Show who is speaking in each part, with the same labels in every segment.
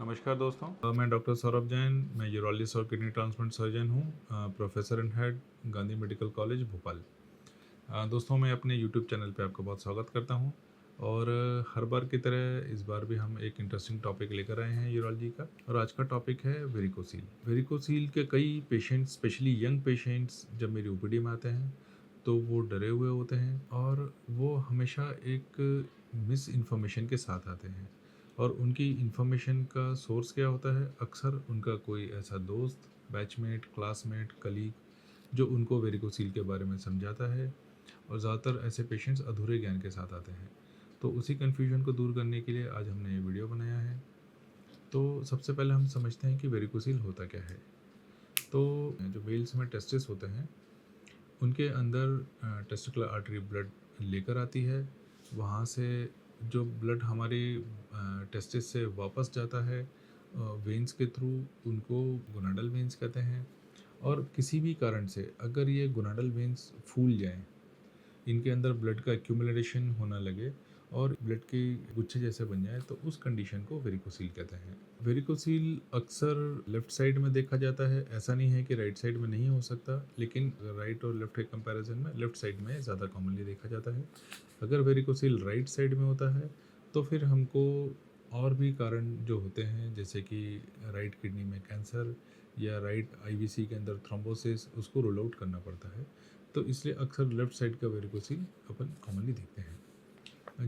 Speaker 1: नमस्कार दोस्तों, मैं डॉक्टर सौरभ जैन। मैं यूरोलॉजिस्ट और किडनी ट्रांसप्लांट सर्जन हूँ, professor and head Gandhi medical college Bhopal. दोस्तों, मैं अपने यूट्यूब चैनल पे आपका बहुत स्वागत करता हूँ और हर बार की तरह इस बार भी हम एक इंटरेस्टिंग टॉपिक लेकर आए हैं यूरोलॉजी का। और आज का टॉपिक है वेरिकोसील। वेरिकोसील के कई पेशेंट्स, स्पेशली यंग पेशेंट्स, जब मेरी ओपीडी में आते हैं तो वो डरे हुए होते हैं और वो हमेशा एक मिस इन्फॉर्मेशन के साथ आते हैं। और उनकी इन्फॉर्मेशन का सोर्स क्या होता है? अक्सर उनका कोई ऐसा दोस्त, बैचमेट, क्लासमेट, कलीग जो उनको वेरिकोसील के बारे में समझाता है। और ज़्यादातर ऐसे पेशेंट्स अधूरे ज्ञान के साथ आते हैं। तो उसी कन्फ्यूजन को दूर करने के लिए आज हमने ये वीडियो बनाया है। तो सबसे पहले हम समझते हैं कि वेरिकोसील होता क्या है। तो जो मेल्स में टेस्टिस होते हैं उनके अंदर टेस्टिकुलर आर्टरी ब्लड लेकर आती है। वहाँ से जो ब्लड हमारे टेस्टिस से वापस जाता है वेंस के थ्रू, उनको गोनाडल वेंस कहते हैं। और किसी भी कारण से अगर ये गोनाडल वेंस फूल जाएं, इनके अंदर ब्लड का एक्यूमुलेशन होना लगे और ब्लड के गुच्छे जैसे बन जाए, तो उस कंडीशन को वेरिकोसील कहते हैं। वेरिकोसील अक्सर लेफ्ट साइड में देखा जाता है। ऐसा नहीं है कि राइट साइड में नहीं हो सकता, लेकिन राइट और लेफ्ट के कंपैरिजन में लेफ्ट साइड में ज़्यादा कॉमनली देखा जाता है। अगर वेरिकोसील राइट साइड में होता है तो फिर हमको और भी कारण जो होते हैं, जैसे कि राइट किडनी में कैंसर या राइट आईवीसी के अंदर थ्रोम्बोसिस, उसको रूल आउट करना पड़ता है। तो इसलिए अक्सर लेफ्ट साइड का वेरिकोसील अपन कॉमनली देखते हैं।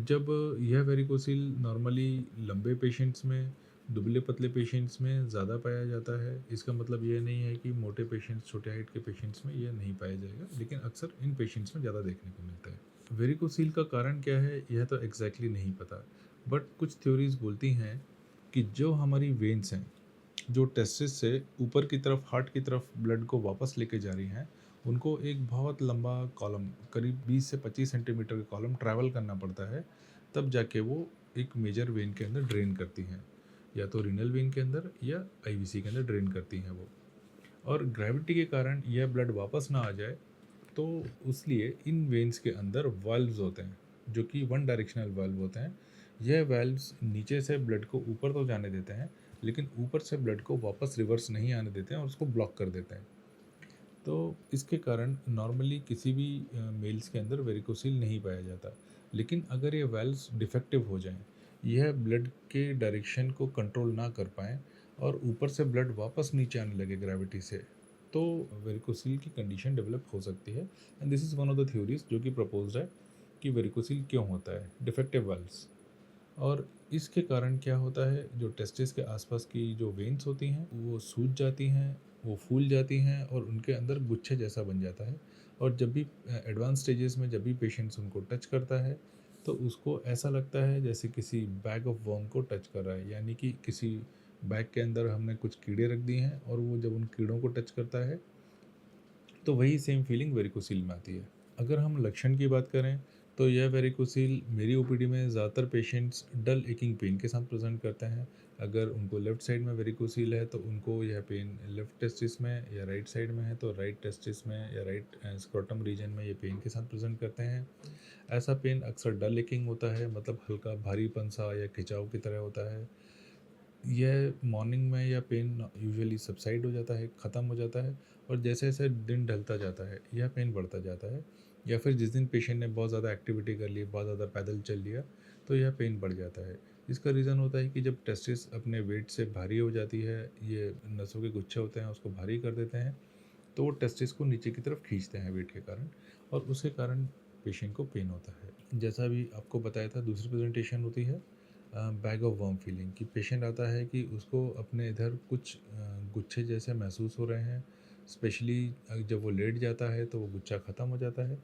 Speaker 1: जब यह वेरिकोसील नॉर्मली लंबे पेशेंट्स में, दुबले पतले पेशेंट्स में ज़्यादा पाया जाता है। इसका मतलब ये नहीं है कि मोटे पेशेंट्स, छोटे हाइट के पेशेंट्स में यह नहीं पाया जाएगा, लेकिन अक्सर इन पेशेंट्स में ज़्यादा देखने को मिलता है। वेरिकोसील का कारण क्या है यह तो एग्जैक्टली नहीं पता, बट कुछ थ्योरीज बोलती हैं कि जो हमारी वेन्स हैं, जो टेस्टिस से ऊपर की तरफ, हार्ट की तरफ ब्लड को वापस लेके जा रही हैं, उनको एक बहुत लंबा कॉलम, करीब 20 से 25 सेंटीमीटर का कॉलम ट्रैवल करना पड़ता है, तब जाके वो एक मेजर वेन के अंदर ड्रेन करती हैं, या तो रीनल वेन के अंदर या आईवीसी के अंदर ड्रेन करती हैं वो। और ग्रेविटी के कारण यह ब्लड वापस ना आ जाए, तो उसलिए इन वेन्स के अंदर वाल्व्स होते हैं जो कि वन डायरेक्शनल वाल्व होते हैं। यह वाल्व्स नीचे से ब्लड को ऊपर तो जाने देते हैं, लेकिन ऊपर से ब्लड को वापस रिवर्स नहीं आने देते हैं और उसको ब्लॉक कर देते हैं। तो इसके कारण नॉर्मली किसी भी मेल्स के अंदर वेरिकोसील नहीं पाया जाता। लेकिन अगर ये वाल्व्स डिफेक्टिव हो जाएं, यह ब्लड के डायरेक्शन को कंट्रोल ना कर पाएँ और ऊपर से ब्लड वापस नीचे आने लगे ग्रेविटी से, तो वेरिकोसील की कंडीशन डेवलप हो सकती है। And this is one of the theories जो कि प्रपोज्ड है कि वेरिकोसील क्यों होता है, डिफेक्टिव वाल्व्स। और इसके कारण क्या होता है, जो टेस्टिस के आसपास की जो वेन्स होती हैं वो सूज जाती हैं, वो फूल जाती हैं और उनके अंदर गुच्छे जैसा बन जाता है। और जब भी एडवांस स्टेजेस में जब भी पेशेंट्स उनको टच करता है तो उसको ऐसा लगता है जैसे किसी बैग ऑफ वर्म को टच कर रहा है, यानी कि किसी बैग के अंदर हमने कुछ कीड़े रख दिए हैं और वो जब उन कीड़ों को टच करता है तो वही सेम फीलिंग वेरिकोसील में आती है। अगर हम लक्षण की बात करें तो यह वेरिकोसील मेरी ओपीडी में ज़्यादातर पेशेंट्स डल एकिंग पेन के साथ प्रेजेंट करते हैं। अगर उनको लेफ़्ट साइड में वेरिकोसील है तो उनको यह पेन लेफ़्ट टेस्टिस में, या राइट साइड में है तो राइट टेस्टिस में या राइट स्क्रोटम रीजन में ये पेन के साथ प्रेजेंट करते हैं। ऐसा पेन अक्सर डल एकिंग होता है, मतलब हल्का भारीपन सा या खिंचाव की तरह होता है। यह मॉर्निंग में यह पेन यूजुअली सबसाइड हो जाता है, ख़त्म हो जाता है, और जैसे जैसे दिन ढलता जाता है यह पेन बढ़ता जाता है। या फिर जिस दिन पेशेंट ने बहुत ज़्यादा एक्टिविटी कर ली, बहुत ज़्यादा पैदल चल लिया, तो यह पेन बढ़ जाता है। इसका रीज़न होता है कि जब टेस्टिस अपने वेट से भारी हो जाती है, ये नसों के गुच्छे होते हैं उसको भारी कर देते हैं, तो वो टेस्टिस को नीचे की तरफ खींचते हैं वेट के कारण, और उसके कारण पेशेंट को पेन होता है। जैसा भी आपको बताया था, दूसरी प्रेजेंटेशन होती है बैग ऑफ वर्म फीलिंग, कि पेशेंट आता है कि उसको अपने इधर कुछ गुच्छे जैसे महसूस हो रहे हैं। स्पेशली जब वो लेट जाता है तो वो गुच्छा ख़त्म हो जाता है,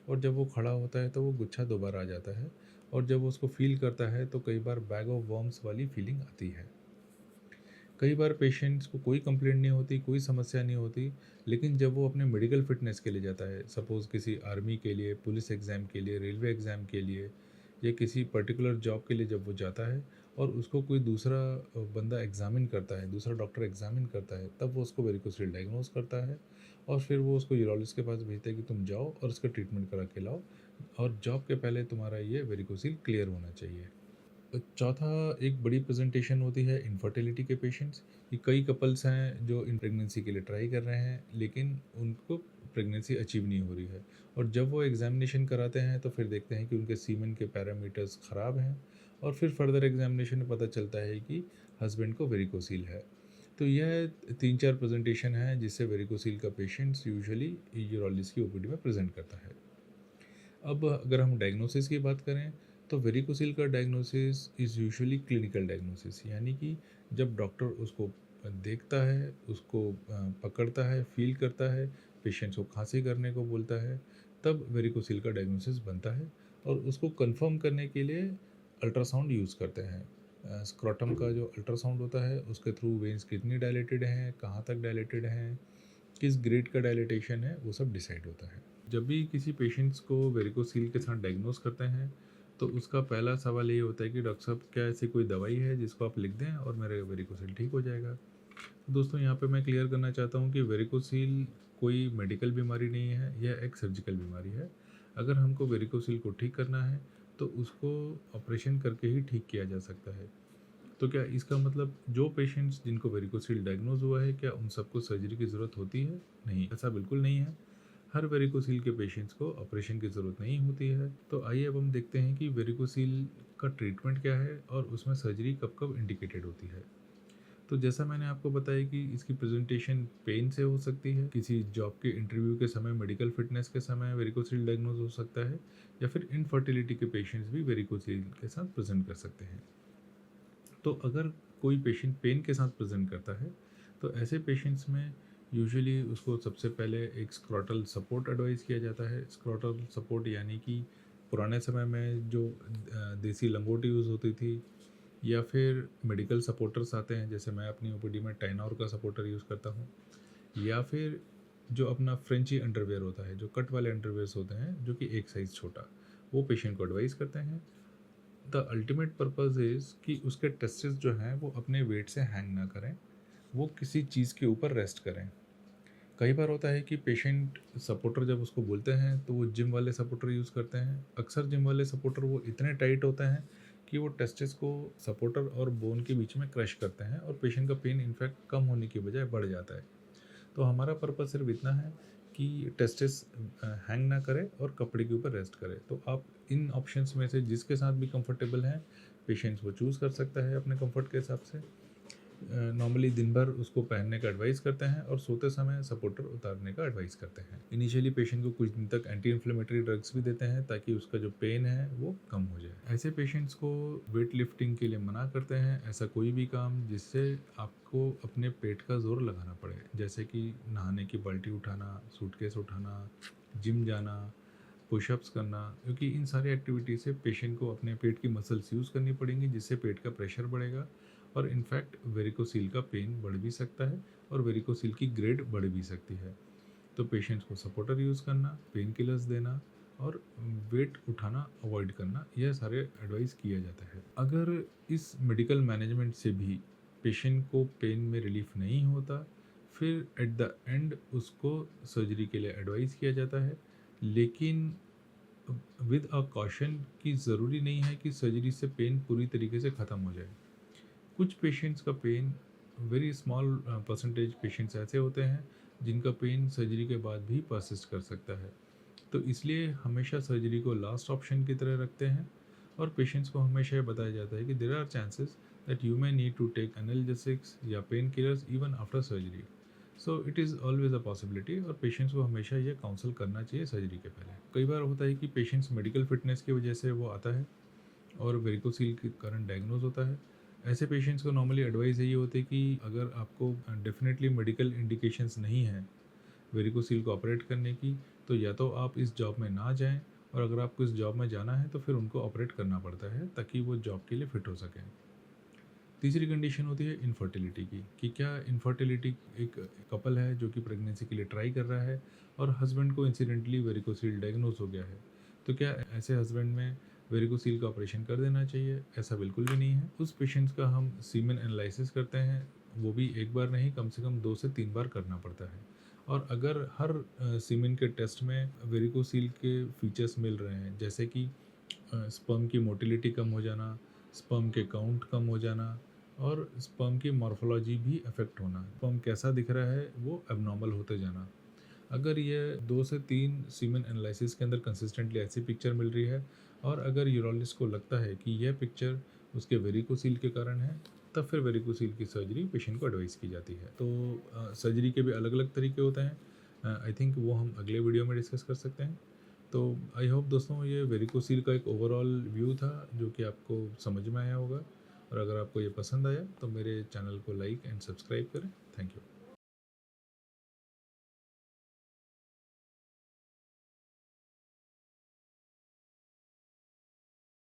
Speaker 1: और जब वो खड़ा होता है तो वो गुच्छा दोबारा आ जाता है, और जब वो उसको फील करता है तो कई बार बैग ऑफ वर्म्स वाली फीलिंग आती है। कई बार पेशेंट्स को कोई कंप्लेंट नहीं होती, कोई समस्या नहीं होती, लेकिन जब वो अपने मेडिकल फिटनेस के लिए जाता है, सपोज़ किसी आर्मी के लिए, पुलिस एग्ज़ाम के लिए, रेलवे एग्ज़ाम के लिए, या किसी पर्टिकुलर जॉब के लिए जब वो जाता है और उसको कोई दूसरा बंदा एग्ज़ामिन करता है, दूसरा डॉक्टर एग्ज़ामिन करता है, तब वो उसको वेरिकोसील डायग्नोज़ करता है और फिर वो उसको यूरोलॉजिस्ट के पास भेजता है कि तुम जाओ और इसका ट्रीटमेंट करा के लाओ और जॉब के पहले तुम्हारा ये वेरिकोसील क्लियर होना चाहिए। चौथा एक बड़ी प्रेजेंटेशन होती है इनफर्टिलिटी के पेशेंट्स कि कई कपल्स हैं जो इन प्रेगनेंसी के लिए ट्राई कर रहे हैं लेकिन उनको प्रेगनेंसी अचीव नहीं हो रही है और जब वो एग्जामिनेशन कराते हैं तो फिर देखते हैं कि उनके सीमेन के पैरामीटर्स ख़राब हैं और फिर फर्दर एग्जामिनेशन में पता चलता है कि हस्बैंड को वेरिकोसील है। तो यह 3-4 प्रेजेंटेशन है जिससे वेरिकोसील का पेशेंट्स यूजुअली यूरोलॉजिस्ट की ओपीडी में प्रेजेंट करता है। अब अगर हम डायग्नोसिस की बात करें तो वेरिकोसिल का diagnosis is usually clinical diagnosis, यानी कि जब डॉक्टर उसको देखता है, उसको पकड़ता है, फील करता है, पेशेंट्स को खांसी करने को बोलता है, तब वेरिकोसिल का डायग्नोसिस बनता है और उसको कंफर्म करने के लिए अल्ट्रासाउंड यूज़ करते हैं। स्क्रोटम का जो अल्ट्रासाउंड होता है उसके थ्रू वेन्स कितनी डायलेटेड हैं, कहाँ तक डायलेटेड हैं, किस ग्रेड का डायलिटेशन है, वो सब डिसाइड होता है। जब भी किसी पेशेंट्स को वेरिकोसील के साथ डायग्नोस करते हैं तो उसका पहला सवाल ये होता है कि डॉक्टर साहब क्या ऐसी कोई दवाई है जिसको आप लिख दें और मेरा वेरिकोसील ठीक हो जाएगा। तो दोस्तों यहाँ पे मैं क्लियर करना चाहता हूँ कि वेरिकोसील कोई मेडिकल बीमारी नहीं है, यह एक सर्जिकल बीमारी है। अगर हमको वेरिकोसील को ठीक करना है तो उसको ऑपरेशन करके ही ठीक किया जा सकता है। तो क्या इसका मतलब जो पेशेंट्स जिनको वेरिकोसील डायग्नोज हुआ है क्या उन सबको सर्जरी की ज़रूरत होती है? नहीं, ऐसा बिल्कुल नहीं है। हर वेरिकोसील के पेशेंट्स को ऑपरेशन की ज़रूरत नहीं होती है। तो आइए अब हम देखते हैं कि वेरिकोसील का ट्रीटमेंट क्या है और उसमें सर्जरी कब कब इंडिकेटेड होती है। तो जैसा मैंने आपको बताया कि इसकी प्रेजेंटेशन पेन से हो सकती है, किसी जॉब के इंटरव्यू के समय, मेडिकल फिटनेस के समय वेरिकोसील डायग्नोज हो सकता है या फिर इनफर्टिलिटी के पेशेंट्स भी वेरिकोसील के साथ प्रेजेंट कर सकते हैं। तो अगर कोई पेशेंट पेन के साथ प्रेजेंट करता है तो ऐसे पेशेंट्स में यूजुअली उसको सबसे पहले एक स्क्रॉटल सपोर्ट एडवाइस किया जाता है। स्क्रॉटल सपोर्ट यानी कि पुराने समय में जो देसी लंगोटी यूज़ होती थी या फिर मेडिकल सपोर्टर्स आते हैं, जैसे मैं अपनी ओपीडी में टाइनॉर का सपोर्टर यूज़ करता हूँ, या फिर जो अपना फ्रेंची अंडरवेयर होता है, जो कट वाले अंडरवेयर्स होते हैं जो कि एक साइज़ छोटा, वो पेशेंट को एडवाइस करते हैं। द अल्टीमेट पर्पज़ इज़ कि उसके टेस्टिस जो हैं वो अपने वेट से हैंग ना करें, वो किसी चीज़ के ऊपर रेस्ट करें। कई बार होता है कि पेशेंट सपोर्टर जब उसको बोलते हैं तो वो जिम वाले सपोर्टर यूज़ करते हैं। अक्सर जिम वाले सपोर्टर वो इतने टाइट होते हैं कि वो टेस्टिस को सपोर्टर और बोन के बीच में क्रश करते हैं और पेशेंट का पेन इनफैक्ट कम होने की बजाय बढ़ जाता है। तो हमारा पर्पस सिर्फ इतना है कि टेस्टिस हैंग ना करे और कपड़े के ऊपर रेस्ट करे। तो आप इन ऑप्शंस में से जिसके साथ भी कंफर्टेबल हैं पेशेंट्स वो चूज़ कर सकता है अपने कंफर्ट के हिसाब से। नॉर्मली दिन भर उसको पहनने का एडवाइस करते हैं और सोते समय सपोर्टर उतारने का एडवाइस करते हैं। इनिशियली पेशेंट को कुछ दिन तक एंटी इन्फ्लेमेटरी ड्रग्स भी देते हैं ताकि उसका जो पेन है वो कम हो जाए। ऐसे पेशेंट्स को वेट लिफ्टिंग के लिए मना करते हैं, ऐसा कोई भी काम जिससे आपको अपने पेट का जोर लगाना पड़े, जैसे कि नहाने की बाल्टी उठाना, सूटकेस उठाना, जिम जाना, पुशअप्स करना, क्योंकि इन सारी एक्टिविटी से पेशेंट को अपने पेट की मसल्स यूज़ करनी पड़ेंगी जिससे पेट का प्रेशर बढ़ेगा और इनफैक्ट वेरिकोसील का पेन बढ़ भी सकता है और वेरिकोसील की ग्रेड बढ़ भी सकती है। तो पेशेंट्स को सपोर्टर यूज़ करना, पेन किलर्स देना और वेट उठाना अवॉइड करना, यह सारे एडवाइस किया जाता है। अगर इस मेडिकल मैनेजमेंट से भी पेशेंट को पेन में रिलीफ नहीं होता, फिर एट द एंड उसको सर्जरी के लिए एडवाइस किया जाता है, लेकिन विद अ कॉशन कि ज़रूरी नहीं है कि सर्जरी से पेन पूरी तरीके से ख़त्म हो जाए। कुछ पेशेंट्स का pain, very small percentage patients ऐसे होते हैं जिनका पेन सर्जरी के बाद भी परसिस्ट कर सकता है। तो इसलिए हमेशा सर्जरी को लास्ट ऑप्शन की तरह रखते हैं और पेशेंट्स को हमेशा ये बताया जाता है कि there are chances that you may need to take analgesics या pain killers even after surgery. So it is always a possibility और पेशेंट्स को हमेशा ये काउंसल करना चाहिए सर्जरी के पहले। कई बार होता है कि पेशेंट्स मेडिकल फिटनेस की वजह से वो आता है और वेरिकोसील के कारण डायग्नोज होता है। ऐसे पेशेंट्स को नॉर्मली एडवाइस यही होती है कि अगर आपको डेफिनेटली मेडिकल इंडिकेशंस नहीं है वेरिकोसील को ऑपरेट करने की, तो या तो आप इस जॉब में ना जाएं और अगर आपको इस जॉब में जाना है तो फिर उनको ऑपरेट करना पड़ता है ताकि वो जॉब के लिए फिट हो सकें। तीसरी कंडीशन होती है इनफर्टिलिटी की, कि क्या इनफर्टिलिटी, एक कपल है जो कि प्रेगनेंसी के लिए ट्राई कर रहा है और हस्बैंड को इंसिडेंटली वेरिकोसील डायग्नोज हो गया है, तो क्या ऐसे हस्बैंड में वेरिकोसील का ऑपरेशन कर देना चाहिए, ऐसा बिल्कुल भी नहीं है। उस पेशेंट्स का हम सीमेन एनालिसिस करते हैं, वो भी एक बार नहीं, कम से कम 2 से 3 बार करना पड़ता है। और अगर हर सीमेन के टेस्ट में वेरिकोसील के फीचर्स मिल रहे हैं, जैसे कि स्पर्म की मोटिलिटी कम हो जाना, स्पर्म के काउंट कम हो जाना और स्पर्म की मॉर्फोलॉजी भी अफेक्ट होना, स्पर्म कैसा दिख रहा है वो एबनॉर्मल होते जाना, अगर ये 2 से 3 सीमेन एनालिसिस के अंदर कंसिस्टेंटली ऐसी पिक्चर मिल रही है और अगर यूरोलॉजिस्ट को लगता है कि यह पिक्चर उसके वेरिकोसील के कारण है, तब फिर वेरिकोसील की सर्जरी पेशेंट को एडवाइस की जाती है। तो सर्जरी के भी अलग अलग तरीके होते हैं, आई थिंक वो हम अगले वीडियो में डिस्कस कर सकते हैं। तो आई होप दोस्तों ये वेरिकोसील का एक ओवरऑल व्यू था जो कि आपको समझ में आया होगा, और अगर आपको ये पसंद आया तो मेरे चैनल को लाइक एंड सब्सक्राइब करें। Thank you.